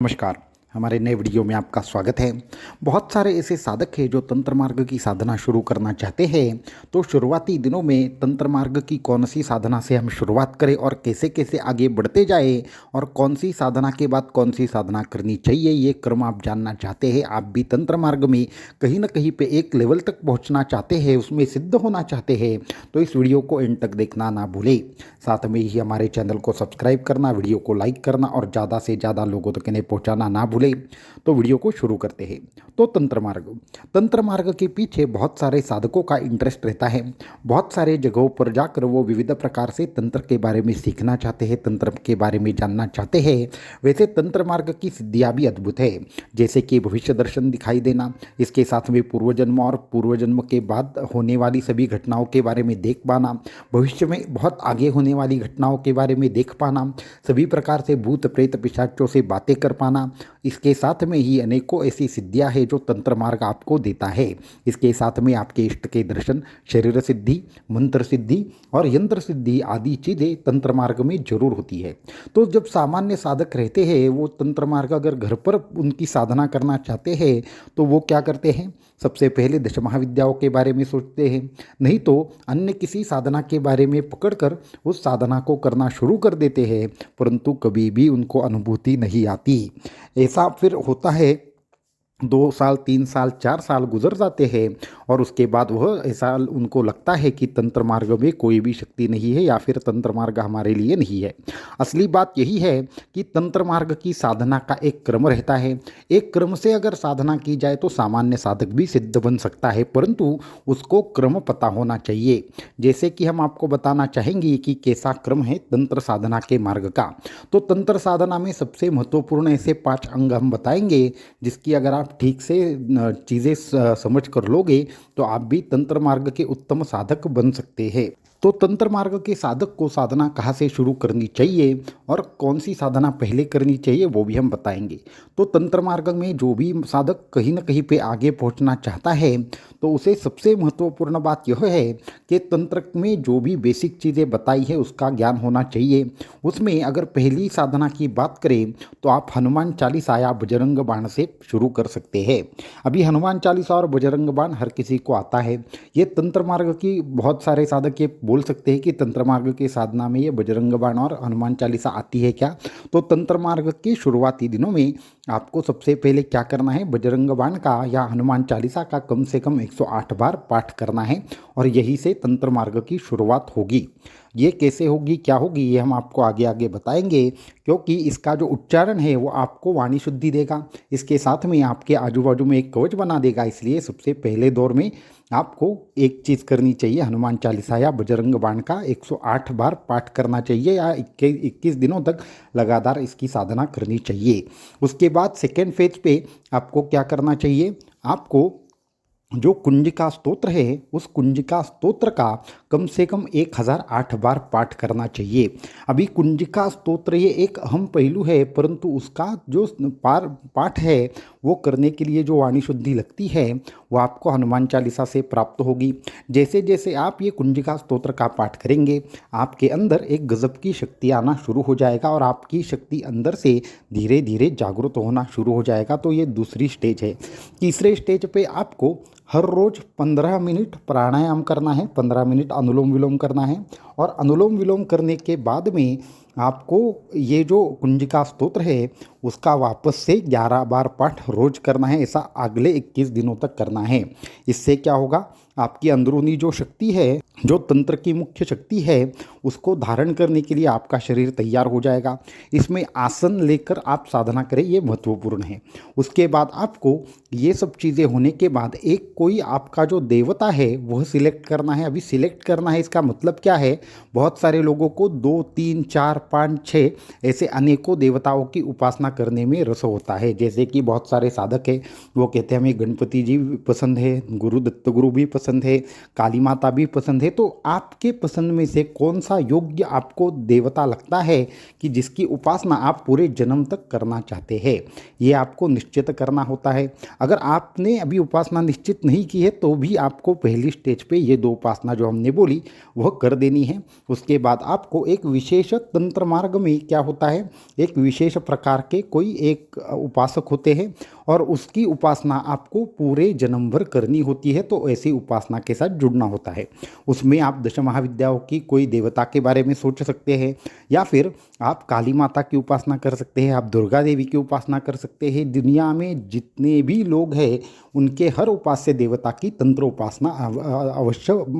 नमस्कार। हमारे नए वीडियो में आपका स्वागत है। बहुत सारे ऐसे साधक हैं जो तंत्र मार्ग की साधना शुरू करना चाहते हैं। तो शुरुआती दिनों में तंत्र मार्ग की कौन सी साधना से हम शुरुआत करें और कैसे कैसे आगे बढ़ते जाएं और कौन सी साधना के बाद कौन सी साधना करनी चाहिए, ये क्रम आप जानना चाहते हैं। आप भी तंत्र मार्ग में कहीं ना कहीं पे एक लेवल तक पहुंचना चाहते हैं, उसमें सिद्ध होना चाहते हैं, तो इस वीडियो को एंड तक देखना ना भूलें। साथ में ही हमारे चैनल को सब्सक्राइब करना, वीडियो को लाइक करना और ज़्यादा से ज़्यादा लोगों तक इन्हें पहुँचाना ना भूलें। तो वीडियो को शुरू करते हैं। तो तंत्र मार्ग के पीछे बहुत सारे साधकों का इंटरेस्ट रहता है। बहुत सारे जगहों पर जाकर वो विविध प्रकार से तंत्र के बारे में सीखना चाहते हैं, तंत्र के बारे में जानना चाहते हैं। वैसे तंत्र मार्ग की सिद्धियाँ भी अद्भुत है, जैसे कि भविष्य दर्शन दिखाई देना, इसके साथ में पूर्व जन्म और पूर्व जन्म के बाद होने वाली सभी घटनाओं के बारे में देख पाना, भविष्य में बहुत आगे होने वाली घटनाओं के बारे में देख पाना, सभी प्रकार से भूत प्रेत पिशाचों से बातें कर पाना। इसके साथ में ही अनेकों ऐसी सिद्धियां हैं जो तंत्र मार्ग आपको देता है। इसके साथ में आपके इष्ट के दर्शन, शरीर सिद्धि, मंत्र सिद्धि और यंत्र सिद्धि आदि चीज़ें तंत्र मार्ग में जरूर होती है। तो जब सामान्य साधक रहते हैं, वो तंत्र मार्ग अगर घर पर उनकी साधना करना चाहते हैं तो वो क्या करते हैं, सबसे पहले दश महाविद्याओं के बारे में सोचते हैं, नहीं तो अन्य किसी साधना के बारे में पकड़कर उस साधना को करना शुरू कर देते हैं, परंतु कभी भी उनको अनुभूति नहीं आती। ऐसा फिर होता है, 2 साल 3 साल 4 साल गुजर जाते हैं और उसके बाद वह ऐसा उनको लगता है कि तंत्र मार्ग में कोई भी शक्ति नहीं है या फिर तंत्र मार्ग हमारे लिए नहीं है। असली बात यही है कि तंत्र मार्ग की साधना का एक क्रम रहता है। एक क्रम से अगर साधना की जाए तो सामान्य साधक भी सिद्ध बन सकता है, परंतु उसको क्रम पता होना चाहिए। जैसे कि हम आपको बताना चाहेंगे कि कैसा क्रम है तंत्र साधना के मार्ग का। तो तंत्र साधना में सबसे महत्वपूर्ण ऐसे 5 अंग हम बताएंगे, जिसकी अगर आप ठीक से चीज़ें समझ कर लोगे तो आप भी तंत्र मार्ग के उत्तम साधक बन सकते हैं। तो तंत्र मार्ग के साधक को साधना कहाँ से शुरू करनी चाहिए और कौन सी साधना पहले करनी चाहिए वो भी हम बताएंगे। तो तंत्र मार्ग में जो भी साधक कहीं ना कहीं पे आगे पहुंचना चाहता है तो उसे सबसे महत्वपूर्ण बात यह है कि तंत्र में जो भी बेसिक चीज़ें बताई है उसका ज्ञान होना चाहिए। उसमें अगर पहली साधना की बात करें तो आप हनुमान चालीसा या बजरंग बाण से शुरू कर सकते हैं। अभी हनुमान चालीसा और बजरंग बाण हर किसी को आता है। ये तंत्र मार्ग की बहुत सारे साधक ये बोल सकते हैं कि तंत्र मार्ग की साधना में ये बजरंग बाण और हनुमान चालीसा आती है क्या। तो तंत्र मार्ग के शुरुआती दिनों में आपको सबसे पहले क्या करना है, बजरंग बाण का या हनुमान चालीसा का कम से कम 108 बार पाठ करना है और यही से तंत्र मार्ग की शुरुआत होगी। ये कैसे होगी, क्या होगी, ये हम आपको आगे आगे बताएंगे, क्योंकि इसका जो उच्चारण है वो आपको वाणी शुद्धि देगा, इसके साथ में आपके आजू बाजू में एक कवच बना देगा। इसलिए सबसे पहले दौर में आपको एक चीज़ करनी चाहिए, हनुमान चालीसा या बजरंग बाण का 108 बार पाठ करना चाहिए या 21 दिनों तक लगातार इसकी साधना करनी चाहिए। उसके बाद सेकेंड फेज पे आपको क्या करना चाहिए, आपको जो कुंजिका स्तोत्र है उस कुंजिका स्तोत्र का कम से कम 1008 बार पाठ करना चाहिए। अभी कुंजिका स्तोत्र ये एक अहम पहलू है, परंतु उसका जो पाठ है वो करने के लिए जो वाणी शुद्धि लगती है वो आपको हनुमान चालीसा से प्राप्त होगी। जैसे जैसे आप ये कुंजिका स्तोत्र का पाठ करेंगे आपके अंदर एक गजब की शक्ति आना शुरू हो जाएगा और आपकी शक्ति अंदर से धीरे धीरे जागृत होना शुरू हो जाएगा। तो ये दूसरी स्टेज है। तीसरे स्टेज पे आपको हर रोज़ 15 मिनट प्राणायाम करना है, 15 मिनट अनुलोम विलोम करना है और अनुलोम विलोम करने के बाद में आपको ये जो कुंजिका स्तोत्र है उसका वापस से 11 बार पाठ रोज करना है। ऐसा अगले 21 दिनों तक करना है। इससे क्या होगा, आपकी अंदरूनी जो शक्ति है, जो तंत्र की मुख्य शक्ति है, उसको धारण करने के लिए आपका शरीर तैयार हो जाएगा। इसमें आसन लेकर आप साधना करें, ये महत्वपूर्ण है। उसके बाद आपको ये सब चीज़ें होने के बाद एक कोई आपका जो देवता है वह सिलेक्ट करना है। अभी सिलेक्ट करना है इसका मतलब क्या है, बहुत सारे लोगों को 2 3 4 5 6 ऐसे अनेकों देवताओं की उपासना करने में रस होता है। जैसे कि बहुत सारे साधक है वो कहते हैं हमें गणपति जी भी पसंद है, गुरु दत्त गुरु भी पसंद है, काली माता भी पसंद है, है तो आपके पसंद में से कौन सा योग्य आपको देवता लगता है कि जिसकी उपासना आप पूरे जन्म तक करना चाहते हैं, ये आपको निश्चित करना होता है। अगर आपने अभी उपासना निश्चित नहीं की है तो भी आपको पहली स्टेज पे ये 2 उपासना जो हमने बोली वह कर देनी है। उसके बाद आपको एक विशेष तंत्र मार्ग में क्या होता है, एक विशेष प्रकार के कोई एक उपासक होते हैं और उसकी उपासना आपको पूरे जन्म भर करनी होती है, तो ऐसी उपासना के साथ जुड़ना होता है। उसमें आप दश महाविद्याओं की कोई देवता के बारे में सोच सकते हैं, या फिर आप काली माता की उपासना कर सकते हैं, आप दुर्गा देवी की उपासना कर सकते हैं। दुनिया में जितने भी लोग हैं उनके हर उपास्य देवता की तंत्र उपासना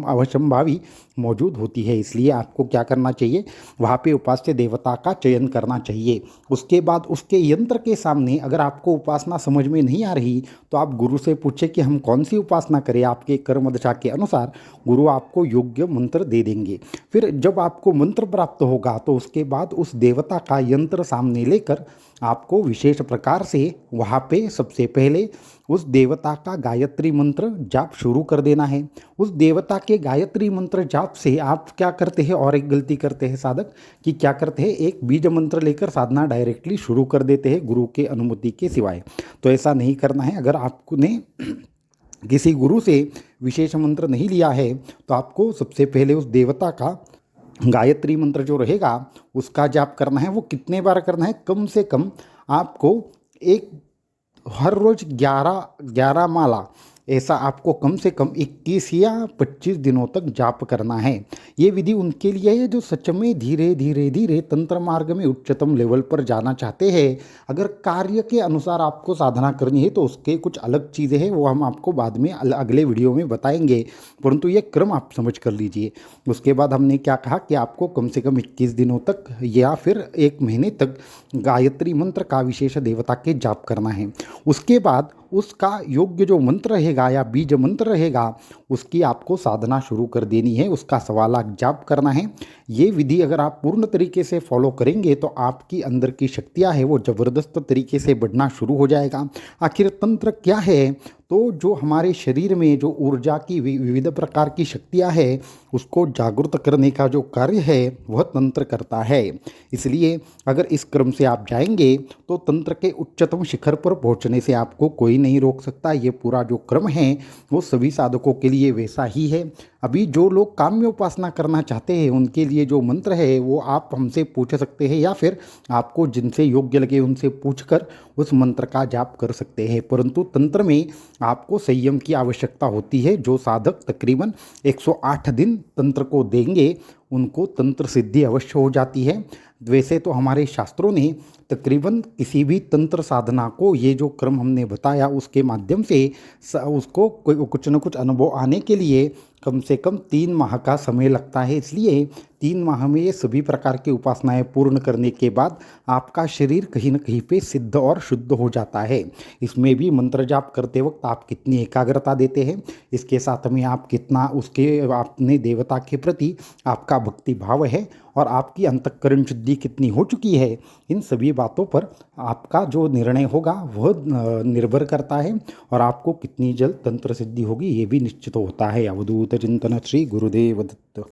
अवश्यंभावी मौजूद होती है। इसलिए आपको क्या करना चाहिए, वहाँ पे उपास्य देवता का चयन करना चाहिए। उसके बाद उसके यंत्र के सामने अगर आपको उपासना समझ में नहीं आ रही तो आप गुरु से पूछे कि हम कौन सी उपासना करें। आपके कर्म दशा के अनुसार गुरु आपको योग्य मंत्र दे देंगे। फिर जब आपको मंत्र प्राप्त होगा तो उसके बाद उस देवता का यंत्र सामने लेकर आपको विशेष प्रकार से वहाँ पे सबसे पहले उस देवता का गायत्री मंत्र जाप शुरू कर देना है। उस देवता के गायत्री मंत्र जाप से आप क्या करते हैं, और एक गलती करते हैं साधक कि क्या करते हैं, एक बीज मंत्र लेकर साधना डायरेक्टली शुरू कर देते हैं गुरु के अनुमति के सिवाय। तो ऐसा नहीं करना है। अगर आपने किसी गुरु से विशेष मंत्र नहीं लिया है तो आपको सबसे पहले उस देवता का गायत्री मंत्र जो रहेगा उसका जाप करना है। वो कितने बार करना है, कम से कम आपको एक हर रोज 11 माला ऐसा आपको कम से कम 21 या 25 दिनों तक जाप करना है। ये विधि उनके लिए है जो सच में धीरे धीरे तंत्र मार्ग में उच्चतम लेवल पर जाना चाहते हैं। अगर कार्य के अनुसार आपको साधना करनी है तो उसके कुछ अलग चीज़ें हैं, वो हम आपको बाद में अगले वीडियो में बताएंगे, परंतु ये क्रम आप समझ कर लीजिए। उसके बाद हमने क्या कहा कि आपको कम से कम 21 दिनों तक या फिर 1 महीने तक गायत्री मंत्र का विशेष देवता के जाप करना है। उसके बाद उसका योग्य जो मंत्र रहेगा या बीज मंत्र रहेगा उसकी आपको साधना शुरू कर देनी है, उसका 1.25 लाख जाप करना है। ये विधि अगर आप पूर्ण तरीके से फॉलो करेंगे तो आपकी अंदर की शक्तियाँ है वो ज़बरदस्त तरीके से बढ़ना शुरू हो जाएगा। आखिर तंत्र क्या है, तो जो हमारे शरीर में जो ऊर्जा की विविध प्रकार की शक्तियाँ है उसको जागृत करने का जो कार्य है वह तंत्र करता है। इसलिए अगर इस क्रम से आप जाएंगे तो तंत्र के उच्चतम शिखर पर पहुंचने से आपको कोई नहीं रोक सकता। ये पूरा जो क्रम है वो सभी साधकों के लिए वैसा ही है। अभी जो लोग काम्य उपासना करना चाहते हैं उनके लिए जो मंत्र है वो आप हमसे पूछ सकते हैं, या फिर आपको जिनसे योग्य लगे उनसे पूछकर उस मंत्र का जाप कर सकते हैं। परंतु तंत्र में आपको संयम की आवश्यकता होती है। जो साधक तकरीबन 108 दिन तंत्र को देंगे उनको तंत्र सिद्धि अवश्य हो जाती है। वैसे तो हमारे शास्त्रों ने तकरीबन किसी भी तंत्र साधना को ये जो क्रम हमने बताया उसके माध्यम से उसको कुछ न कुछ अनुभव आने के लिए कम से कम 3 माह का समय लगता है। इसलिए 3 माह में ये सभी प्रकार की उपासनाएं पूर्ण करने के बाद आपका शरीर कहीं न कहीं पे सिद्ध और शुद्ध हो जाता है। इसमें भी मंत्र जाप करते वक्त आप कितनी एकाग्रता देते हैं, इसके साथ में आप कितना उसके अपने देवता के प्रति आपका भक्ति भाव है और आपकी अंतःकरण शुद्धि कितनी हो चुकी है, इन सभी बातों पर आपका जो निर्णय होगा वह निर्भर करता है और आपको कितनी जल्द तंत्र सिद्धि होगी ये भी निश्चित होता है। अवधूत चिंतन श्री गुरुदेव दत्त।